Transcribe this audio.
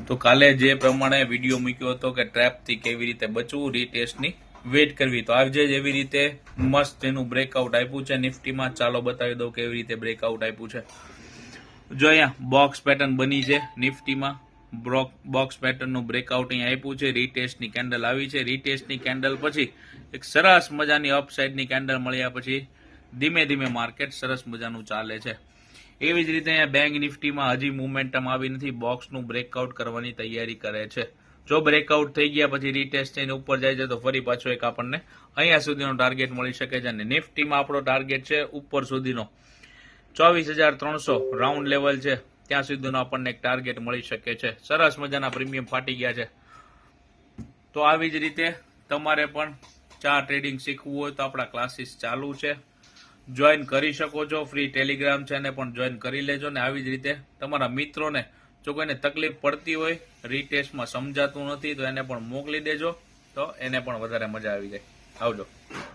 તો કાલે જે પ્રમાણે વિડીયો મૂક્યો હતો કે ટ્રેપથી કેવી રીતે બચવું, રીટેસ્ટની વેટ કરવી, તો આજે જ એવી રીતે મસ્ત એનું બ્રેકઆઉટ આપ્યું છે નિફ્ટીમાં. ચાલો બતાવી દઉં કેવી રીતે બ્રેકઆઉટ આપ્યું છે. જો અહીંયા બોક્સ પેટર્ન બની છે નિફ્ટીમાં. બોક્સ પેટર્નનું બ્રેકઆઉટ અહીંયા આપ્યું છે. રીટેસ્ટની કેન્ડલ આવી છે. રીટેસ્ટની કેન્ડલ પછી એક સરસ મજાની અપસાઇડની કેન્ડલ મળ્યા પછી ધીમે ધીમે માર્કેટ સરસ મજાનું ચાલે છે. એવી જ રીતે અહીંયા બેંક નિફ્ટીમાં હજી મુવમેન્ટમ આવી નથી. બોક્સનું બ્રેકઆઉટ કરવાની તૈયારી કરે છે. જો બ્રેકઆઉટ થઈ ગયા પછી રીટેસ્ટ થઈને ઉપર જાય છે તો ફરી પાછો એક આપણને અહીંયા સુધીનો ટાર્ગેટ મળી શકે છે. અને નિફ્ટીમાં આપણો ટાર્ગેટ છે ઉપર સુધીનો 24,300 રાઉન્ડ લેવલ છે, ત્યાં સુધીનો આપણને એક ટાર્ગેટ મળી શકે છે. સરસ મજાના પ્રીમિયમ ફાટી ગયા છે. તો આવી જ રીતે તમારે પણ ચાર ટ્રેડિંગ શીખવું હોય તો આપણા ક્લાસીસ ચાલુ છે, જોઈન કરી શકો છો. ફ્રી ટેલિગ્રામ છે એને પણ જોઈન કરી લેજો. ને આવી જ રીતે તમારા મિત્રોને જો કોઈને તકલીફ પડતી હોય, રીટેસ્ટમાં સમજાતું નથી, તો એને પણ મોકલી દેજો, તો એને પણ વધારે મજા આવી જાય. આવજો.